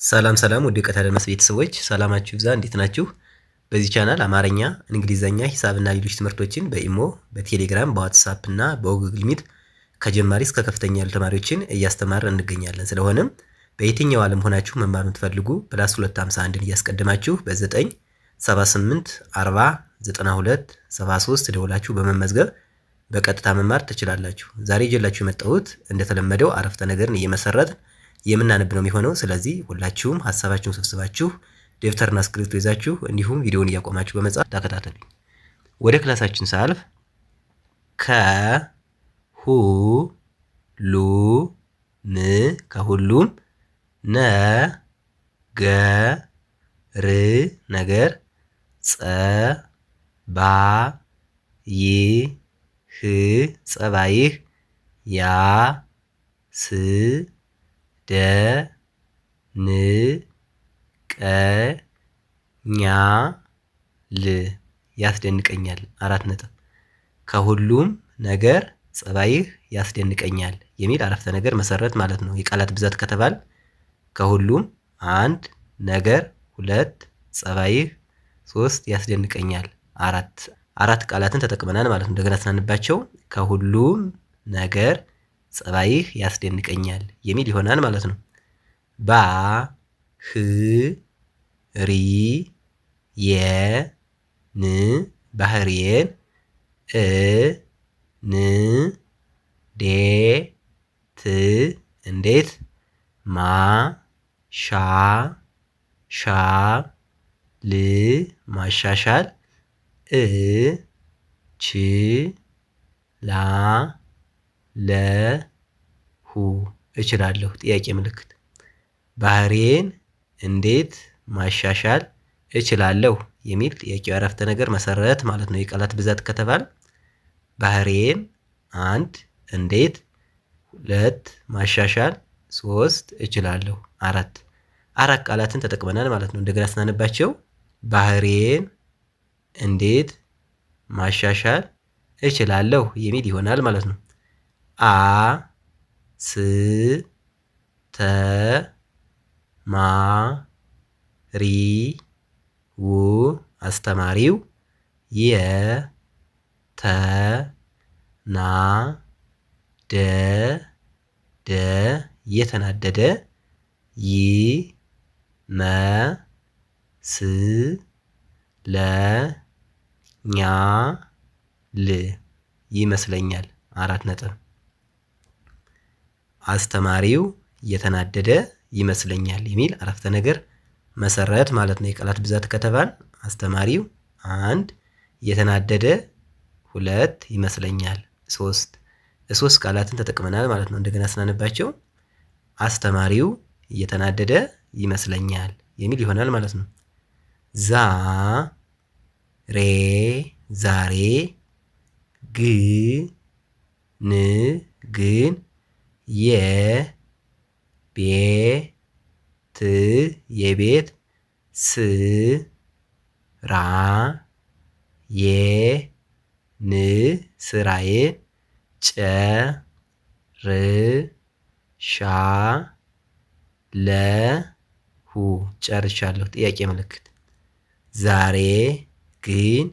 ሰላም ሰላም ወደ ቀታደመስ ቤተሰቦች ሰላማችሁ ይብዛ። እንዴት ናችሁ? በዚህ ቻናል አማርኛ፣ እንግሊዘኛ፣ ሂሳብና ሌሎች ትምህርቶችን በኢሞ፣ በቴሌግራም፣ በዋትስአፕ እና በጉግል ሚት ከጀማሪ እስከ ከፍተኛ ያሉ ተማሪዎችን እያስተማርን እንገኛለን። ስለሆነም በየትኛው ዓለም ሆናችሁ መማር የምትፈልጉ +251ን እያስቀደማችሁ በ9 78 40 92 73 ደውላችሁ በመመዝገብ በቀጥታ መማር ትችላላችሁ። ዛሬ ይዤላችሁ የመጣሁት እንደተለመደው አረፍተ ነገርን እየመሰረትን የምናነብ ነው የሚሆነው። ስለዚህ ሁላችሁም ሀሳባችሁን ሰብስባችሁ ደብተርና እስክሪብቶ ይዛችሁ እንዲሁም ቪዲዮውን እያቆማችሁ በመጻፍ ተከታተሉኝ። ወደ ክላሳችን ሳልፍ ከሁሉም ነገር ጸባይህ ያስደንቀኛል። 4 ነጥብ። ከሁሉም ነገር ጸባይህ ያስደንቀኛል የሚል አረፍተ ነገር መሰረት ማለት ነው። የቃላት ብዛት ከተባል ከሁሉም 1 ነገር 2 ጸባይህ 3 ያስደንቀኛል 4 ቃላትን ተጠቅመናል ማለት ነው። እንደገና ስናነባቸው ከሁሉም ነገር ጸባይህ ያስደንቀኛል የሚል ይሆናል ማለት ነው። ባህሪዬን እንዴት ማሻሻል እችላለሁ። ጥያቄ ምልክት። ባህሪዬን እንዴት ማሻሻል እችላለሁ የሚል ጥያቄው አረፍተ ነገር መሰረት ማለት ነው። የቃላት ብዛት ከተባል ባህሪዬን 1 እንዴት 2 ማሻሻል 3 እችላለሁ 4 ቃላትን ተጠቅመናል ማለት ነው። እንደገና ስናነባቸው ባህሪዬን እንዴት ማሻሻል እችላለሁ የሚል ይሆናል ማለት ነው። አስተማሪው የተናደደ ይመስለኛል 4 ነጥብ። አስተማሪው የተናደደ ይመስለኛል የሚል አረፍተ ነገር መሰረት ማለት ነው። የቃላት ብዛት ከተባል አስተማሪው 1 የተናደደ 2 ይመስለኛል 3 ቃላትን ተጠቅመናል ማለት ነው። እንደገና ስናነባቸው አስተማሪው የተናደደ ይመስለኛል የሚል ይሆናል ማለት ነው። ዛሬ ግን የቤት ስራዬን ጨርሻለሁ። ጥያቄ ምልክት። ዛሬ ግን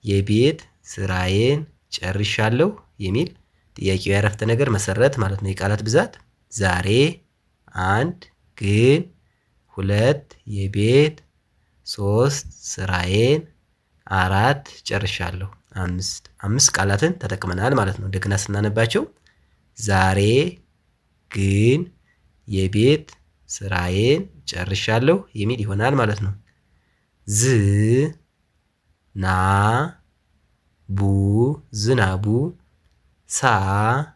የቤት ስራዬን ጨርሻለሁ የሚል ጥያቄው የአረፍተ ነገር መሰረት ማለት ነው። የቃላት ብዛት ዛሬ 1 ግን 2 የቤት 3 ስራዬን 4 ጨርሻለሁ 5 ቃላትን ተጠቅመናል ማለት ነው። እንደገና ስናነባቸው ዛሬ ግን የቤት ስራዬን ጨርሻለሁ የሚል ይሆናል ማለት ነው። ዝናቡ ሳይጥል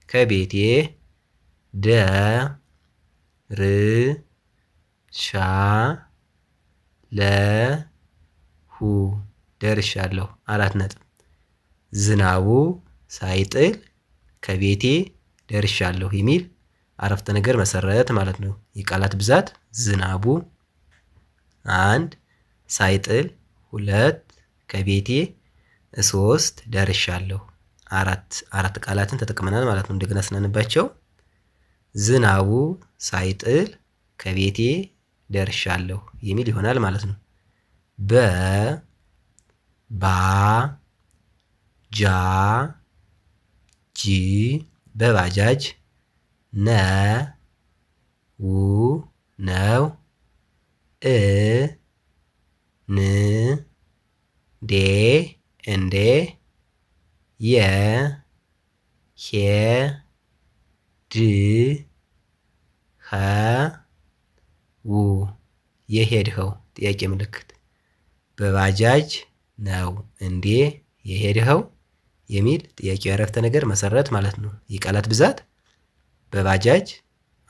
ከቤቴ ደርሻለሁ 4 ነጥብ። ዝናቡ ሳይጥል ከቤቴ ደርሻለሁ የሚል አረፍተ ነገር መሰረት ማለት ነው። የቃላት ብዛት ዝናቡ 1 ሳይጥል 2 ከቤቴ 3 ደርሻለሁ። አራት ቃላትን ተጠቅመናል ማለት ነው። እንደገና ስናነባቸው ዝናቡ ሳይጥል ከቤቴ ደርሻለሁ የሚል ይሆናል ማለት ነው። ባ ጃ ጂ በባጃጅ ነው እንዴ የሄድኸው ጥያቄ ምልክት በባጃጅ ነው እንዴ የሄድኸው የሚል ጥያቄው የአረፍተ ነገር መሰረት ማለት ነው። የቃላት ብዛት በባጃጅ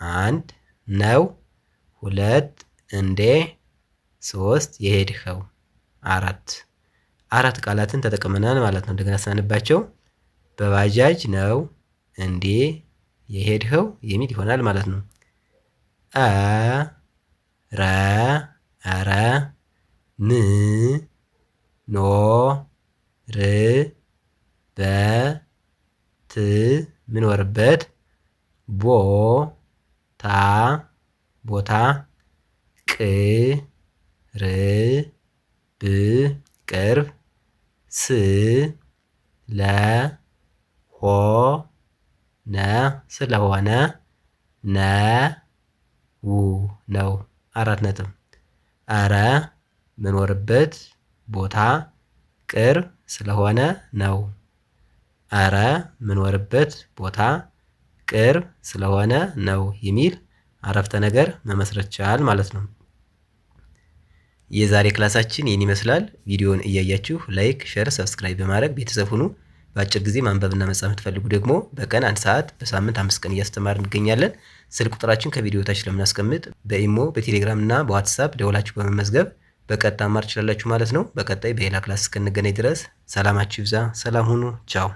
1 ነው 2 እንዴ 3 የሄድኸው 4 ቃላትን ተጠቅመናል ማለት ነው። እንደገና ስናነባቸው በባጃጅ ነው እንዴ የሄድኸው የሚል ይሆናል ማለት ነው። ኧረ ምኖርበት ቦታ ቅርብ ስለሆነ ነው 4 ነጥብ። ኧረ ምኖርበት ቦታ ቅርብ ስለሆነ ነው። ኧረ ምኖርበት ቦታ ቅርብ ስለሆነ ነው የሚል አረፍተ ነገር መመስረት ቻል ማለት ነው። የዛሬ ክላሳችን ይህን ይመስላል። ቪዲዮውን እያያችሁ ላይክ፣ ሼር፣ ሰብስክራይብ በማድረግ ቤተሰብ ሁኑ። በአጭር ጊዜ ማንበብና መጻፍ የምትፈልጉ ደግሞ በቀን 1 ሰዓት በሳምንት 5 ቀን እያስተማር እንገኛለን። ስልክ ቁጥራችን ከቪዲዮ ታች ስለምናስቀምጥ በኢሞ በቴሌግራም እና በዋትሳፕ ደውላችሁ በመመዝገብ በቀጥታ ማር ትችላላችሁ ማለት ነው። በቀጣይ በሌላ ክላስ እስክንገናኝ ድረስ ሰላማችሁ ይብዛ። ሰላም ሁኑ። ቻው